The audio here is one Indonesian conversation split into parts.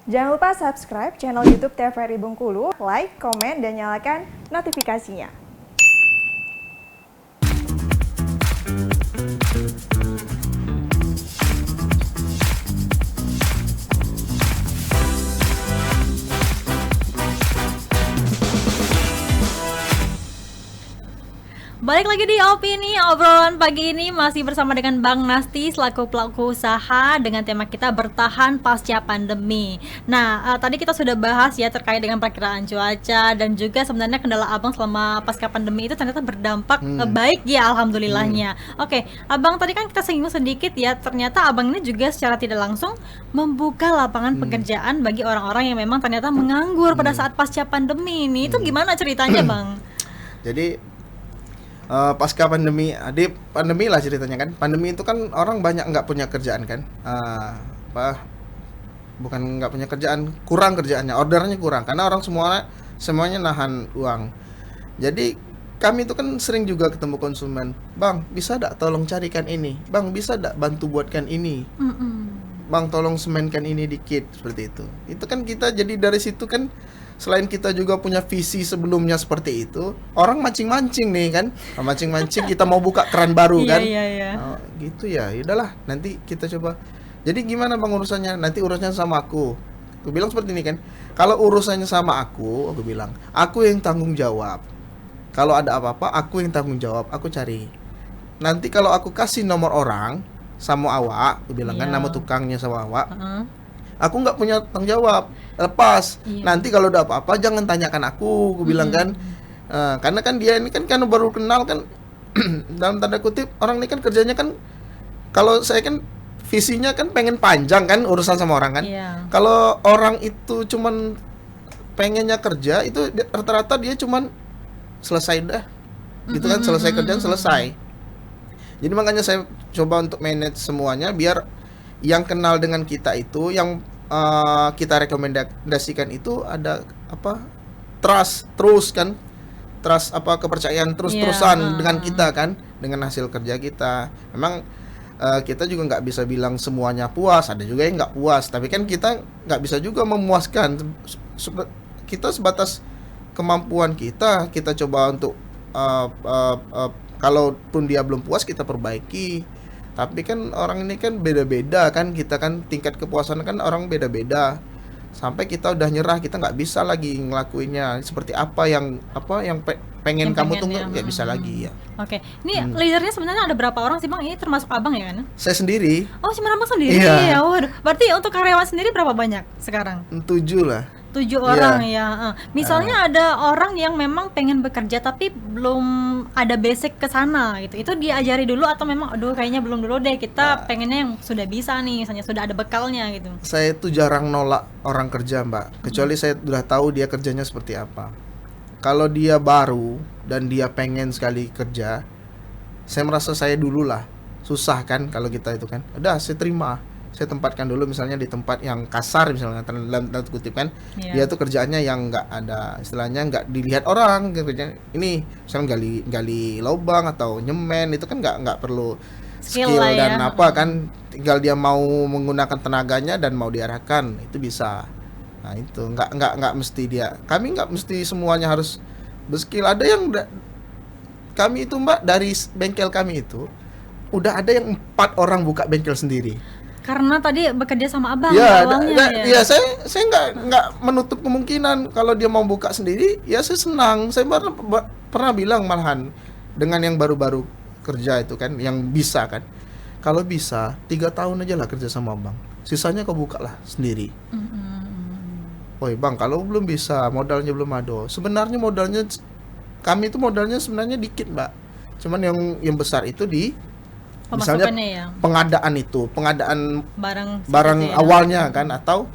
Jangan lupa subscribe channel YouTube TVRI Bengkulu, like, komen, dan nyalakan notifikasinya. Balik lagi di Opini, obrolan pagi ini masih bersama dengan Bang Nasti selaku pelaku usaha dengan tema kita bertahan pasca pandemi. Nah, tadi kita sudah bahas ya terkait dengan perkiraan cuaca dan juga sebenarnya kendala Abang selama pasca pandemi itu ternyata berdampak baik ya, alhamdulillahnya. Oke, Abang tadi kan kita singgung sedikit ya, ternyata Abang ini juga secara tidak langsung membuka lapangan pekerjaan bagi orang-orang yang memang ternyata menganggur pada saat pasca pandemi ini. Itu gimana ceritanya, Bang? Jadi pasca pandemi, pandemi lah ceritanya kan. Pandemi itu kan orang banyak nggak punya kerjaan kan. Bukan nggak punya kerjaan, kurang kerjaannya, ordernya kurang karena orang semuanya nahan uang. Jadi kami itu kan sering juga ketemu konsumen, Bang bisa nggak tolong carikan ini, Bang bisa nggak bantu buatkan ini, Bang tolong semenkan ini dikit, seperti itu. Itu kan kita jadi dari situ kan, selain kita juga punya visi sebelumnya seperti itu, orang mancing-mancing nih kan, mancing-mancing kita mau buka keran baru kan, Oh, gitu ya, udahlah nanti kita coba. Jadi gimana Bang urusannya? Nanti urusannya sama aku. Aku bilang seperti ini kan, kalau urusannya sama aku bilang, aku yang tanggung jawab. Kalau ada apa-apa, aku yang tanggung jawab, aku cari. Nanti kalau aku kasih nomor orang sama awak, aku bilang kan nama tukangnya sama awak. Aku nggak punya tanggung jawab, lepas. Nanti kalau ada apa-apa jangan tanyakan aku bilang kan. Karena kan dia ini kan karena baru kenal kan, dalam tanda kutip orang ini kan kerjanya kan, kalau saya kan visinya kan pengen panjang kan urusan sama orang kan. Kalau orang itu cuman pengennya kerja itu rata-rata dia cuman selesai dah, gitu kan, selesai kerjaan selesai. Jadi makanya saya coba untuk manage semuanya biar yang kenal dengan kita itu, yang kita rekomendasikan itu ada apa, trust kan, kepercayaan terus-terusan dengan kita kan, dengan hasil kerja kita. Memang kita juga nggak bisa bilang semuanya puas, ada juga yang nggak puas, tapi kan kita nggak bisa juga memuaskan. Kita sebatas kemampuan kita coba untuk kalaupun dia belum puas kita perbaiki. Tapi kan orang ini kan beda-beda kan, kita kan tingkat kepuasan kan orang beda-beda. Sampai kita udah nyerah, kita nggak bisa lagi ngelakuinnya seperti apa yang pengen kamu tuh nggak bisa lagi ya. Oke, ini leadernya sebenarnya ada berapa orang sih Bang? Ini termasuk Abang ya kan? Saya sendiri. Oh, cuma Abang sendiri ya. Waduh, berarti untuk karyawan sendiri berapa banyak sekarang? 7 lah. 7 orang ya. Misalnya ada orang yang memang pengen bekerja tapi belum ada basic ke sana gitu. Itu diajari dulu atau memang aduh kayaknya belum dulu deh, kita pengennya yang sudah bisa nih, misalnya sudah ada bekalnya gitu. Saya tuh jarang nolak orang kerja, Mbak. Kecuali saya udah tahu dia kerjanya seperti apa. Kalau dia baru dan dia pengen sekali kerja, saya merasa saya dulu lah. Susah kan kalau kita itu kan. Udah saya terima. Saya tempatkan dulu misalnya di tempat yang kasar misalnya, dalam tanda kutip kan, dia tuh kerjaannya yang nggak ada, istilahnya nggak dilihat orang kerjanya. Ini misalnya gali lubang atau nyemen, itu kan nggak perlu skill dan apa kan, tinggal dia mau menggunakan tenaganya dan mau diarahkan itu bisa. Nah itu nggak mesti dia, kami nggak mesti semuanya harus berskill. Ada yang kami itu Mbak, dari bengkel kami itu udah ada yang 4 orang buka bengkel sendiri. Karena tadi bekerja sama Abang awalnya ya. Saya nggak menutup kemungkinan kalau dia mau buka sendiri, ya saya senang. Saya pernah bilang malahan dengan yang baru-baru kerja itu kan, yang bisa kan, kalau bisa 3 tahun aja lah kerja sama Abang, sisanya kau buka lah sendiri. Woi Bang, kalau belum bisa, modalnya belum ada. Sebenarnya modalnya kami itu modalnya sebenarnya dikit Mbak, cuman yang besar itu di misalnya pengadaan barang awalnya kan, atau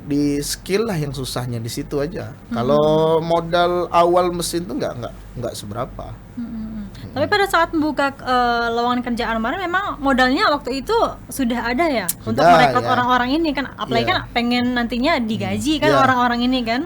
di skill lah yang susahnya di situ aja. Kalau modal awal mesin tuh nggak seberapa. Tapi pada saat membuka lowongan kerjaan kemarin memang modalnya waktu itu sudah ada ya, untuk merekrut orang-orang ini kan, apalagi kan pengen nantinya digaji kan orang-orang ini kan.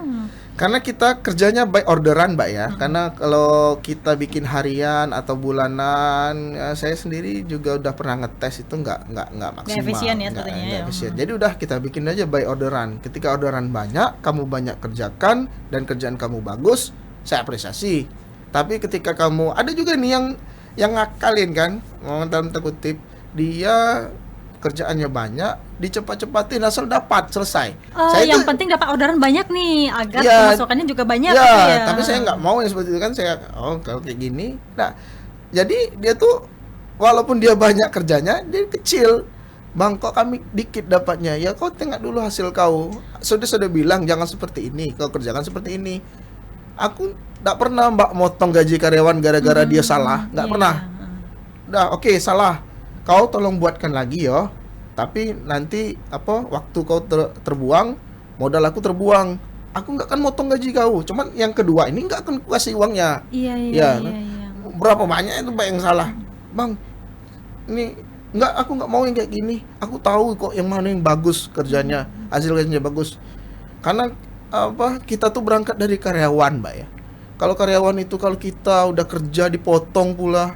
Karena kita kerjanya by orderan, Mbak ya. Karena kalau kita bikin harian atau bulanan, saya sendiri juga udah pernah ngetes itu nggak maksimal. efisien ya Nggak- sepertinya nggak ya. efisien. Jadi udah kita bikin aja by orderan. Ketika orderan banyak, kamu banyak kerjakan dan kerjaan kamu bagus, saya apresiasi. Tapi ketika kamu ada juga nih yang ngakalin kan, dalam tanda kutip, dia kerjaannya banyak, dicepat-cepatin asal dapat selesai. Saya Yang tuh- penting dapat orderan banyak nih agar Ya, pemasukannya juga banyak ya, gitu ya. tapi saya nggak mau yang seperti itu kan. Saya kalau kayak gini, nah jadi dia tuh walaupun dia banyak kerjanya, dia kecil. Bang, kok kami dikit dapatnya? Ya kau tengok dulu hasil kau. Sudah bilang jangan seperti ini, kau kerjakan seperti ini. Aku nggak pernah Mbak motong gaji karyawan gara-gara dia salah, nggak Iya. pernah. Udah, oke, salah. Kau tolong buatkan lagi yo. Tapi nanti waktu kau terbuang, modal aku terbuang. Aku nggak akan motong gaji kau. Cuman yang kedua ini nggak akan kasih uangnya. Iya, iya, Ya, iya, iya. Berapa banyak itu Mbak yang salah? Bang, ini aku nggak mau yang kayak gini. Aku tahu kok yang mana yang bagus kerjanya, hasil kerjanya bagus. Karena kita tuh berangkat dari karyawan, Mbak ya. Kalau karyawan itu kalau kita udah kerja dipotong pula.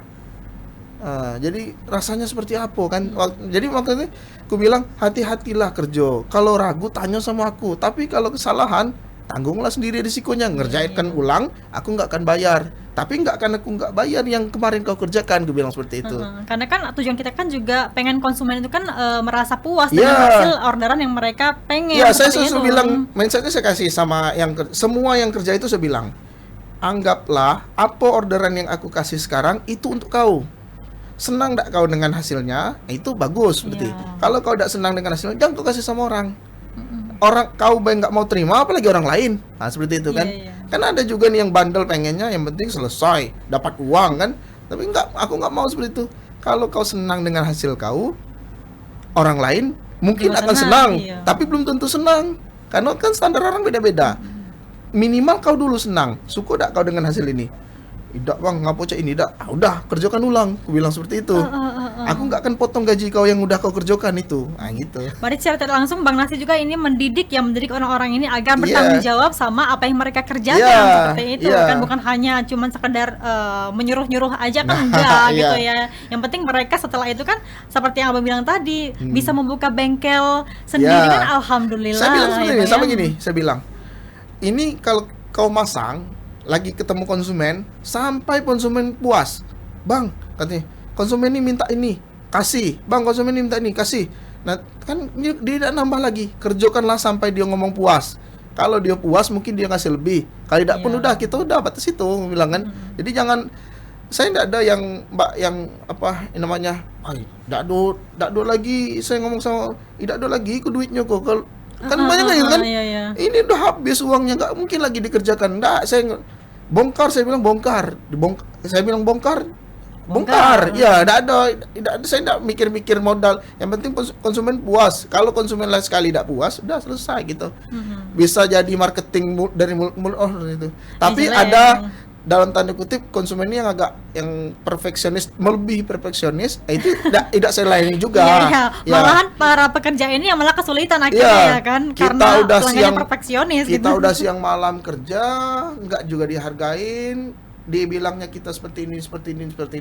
Jadi rasanya seperti apa kan? Jadi makanya aku bilang hati-hatilah kerja. Kalau ragu tanya sama aku. Tapi kalau kesalahan tanggunglah sendiri risikonya. Ngerjainkan ulang, aku nggak akan bayar. Tapi aku nggak bayar yang kemarin kau kerjakan. Aku bilang seperti itu. Karena kan tujuan kita kan juga pengen konsumen itu kan merasa puas Iya. dengan hasil orderan yang mereka pengen. Ya, saya seperti selalu itu. bilang, mindsetnya saya kasih sama semua yang kerja itu saya bilang, anggaplah apa orderan yang aku kasih sekarang itu untuk kau. Senang tak kau dengan hasilnya? Itu bagus seperti. Iya. Kalau kau tidak senang dengan hasilnya, jangan kau kasih sama orang. Orang kau nggak mau terima, apalagi orang lain. Nah, seperti itu kan. Iya, iya. Karena ada juga nih yang bandel pengennya, yang penting selesai, dapat uang kan. Tapi aku nggak mau seperti itu. Kalau kau senang dengan hasil kau, orang lain mungkin Juga akan senang, senang, iya. tapi belum tentu senang. Karena kan standar orang beda-beda. Minimal kau dulu senang. Syukur tak kau dengan hasil ini? Tidak bang, ngapa cak ini? Tidak. Udah, kerjakan ulang. Aku bilang seperti itu. Aku nggak akan potong gaji kau yang udah kau kerjakan itu. Nah gitu. Berarti secara tidak langsung Bang Nasi juga ini mendidik orang-orang ini agar Iya. bertanggung jawab sama apa yang mereka kerjakan Iya, seperti itu iya. kan, bukan hanya cuman sekedar menyuruh-nyuruh aja kan enggak gitu iya. ya. Yang penting mereka setelah itu kan seperti yang Abang bilang tadi bisa membuka bengkel sendiri Iya. kan, alhamdulillah. Saya bilang seperti ya, ini, Bang, sama ya. gini, saya bilang, ini kalau kau masang, lagi ketemu konsumen, sampai konsumen puas, bang, katanya, konsumen ini minta ini, kasih, bang, konsumen ini minta ini, kasih. Nah, kan dia tidak nambah lagi, kerjakanlah sampai dia ngomong puas. Kalau dia puas, mungkin dia ngasih lebih. Kalau tidak pun Iya. udah, kita udah batas itu, bilang kan. Jadi jangan, saya tidak ada yang mbak yang yang namanya, tidak do lagi, saya ngomong sama, tidak do lagi, ikut duitnya kok. Kalau kan banyak gitu kan, Iya, iya. ini udah habis uangnya, nggak mungkin lagi dikerjakan. Nggak, bongkar, saya bilang bongkar, saya bilang bongkar, ya, tidak ada, saya tidak mikir-mikir modal. Yang penting konsumen puas. Kalau konsumen lah sekali tidak puas, udah selesai gitu. Bisa jadi marketing dari mulut itu. Tapi Istilahnya ada yang- dalam tanda kutip konsumen ini yang perfeksionis, melebihi perfeksionis, itu tidak saya layani juga. Iya, iya. Ya. Malahan para pekerja ini yang malah kesulitan akhirnya Iya, ya kan, kita karena udah pelanggannya perfeksionis kita gitu. udah siang malam kerja, nggak juga dihargain. Dibilangnya kita seperti ini,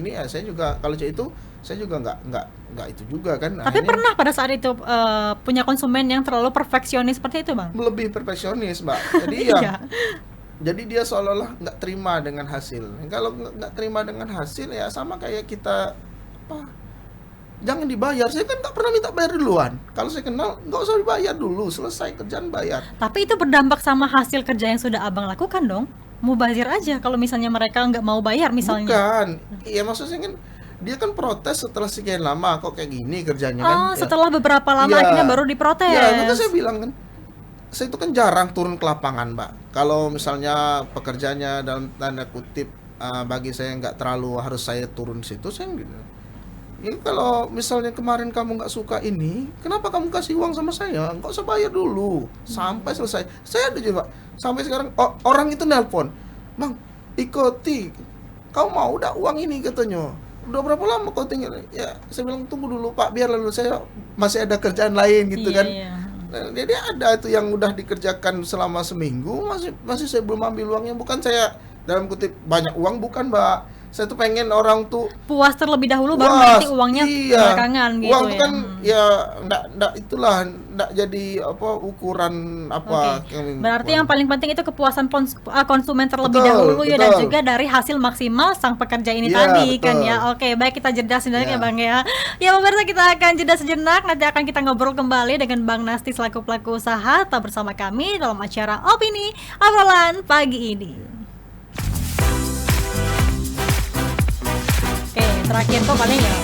ya saya juga kalau itu saya juga nggak itu juga kan. Tapi Akhirnya pernah pada saat itu punya konsumen yang terlalu perfeksionis seperti itu, Bang? lebih perfeksionis, Mbak. Jadi Iya. jadi dia seolah-olah nggak terima dengan hasil. Kalau nggak terima dengan hasil ya sama kayak kita jangan dibayar. Saya kan nggak pernah minta bayar duluan. Kalau saya kenal nggak usah dibayar dulu, selesai kerjaan bayar. Tapi itu berdampak sama hasil kerja yang sudah Abang lakukan dong. Mubazir aja kalau misalnya mereka nggak mau bayar misalnya. Bukan, iya maksudnya kan dia kan protes setelah sekian lama kok kayak gini kerjanya kan. Oh, Ya. setelah beberapa lama Iya. akhirnya baru diprotes. Ya, itu saya bilang kan. Saya itu kan jarang turun ke lapangan, Mbak. Kalau misalnya pekerjaannya dalam tanda kutip bagi saya nggak terlalu harus saya turun situ, saya gitu. Ya, kalau misalnya kemarin kamu nggak suka ini, kenapa kamu kasih uang sama saya? Nggak usah bayar dulu sampai selesai. Saya ada juga, Pak. Sampai sekarang orang itu nelpon, Bang, ikuti. Kau mau udah uang ini katanya. Udah berapa lama kau tinggal? Ya, saya bilang tunggu dulu Pak, biar lalu saya masih ada kerjaan lain gitu Iya, kan. iya. Jadi ada itu yang udah dikerjakan selama seminggu masih saya belum ambil uangnya. Bukan saya dalam kutip banyak uang, bukan Mbak. Saya tuh pengen orang tuh Puas terlebih dahulu baru puas. nanti uangnya Iya. belakangan gitu Uang ya. tuh kan ya enggak itulah enggak jadi apa ukuran apa. Oke. Berarti yang paling penting itu kepuasan konsumen terlebih Betul, dahulu ya, dan betul. juga dari hasil maksimal sang pekerja ini Iya, tadi kan betul. ya. Oke, baik, kita jeda sejenak ya Iya. Bang ya. Ya pemirsa, kita akan jeda sejenak, nanti akan kita ngobrol kembali dengan Bang Nasti selaku pelaku usaha. Tetap bersama kami dalam acara Opini Obrolan Pagi ini. Oke, terakhir kok paling ya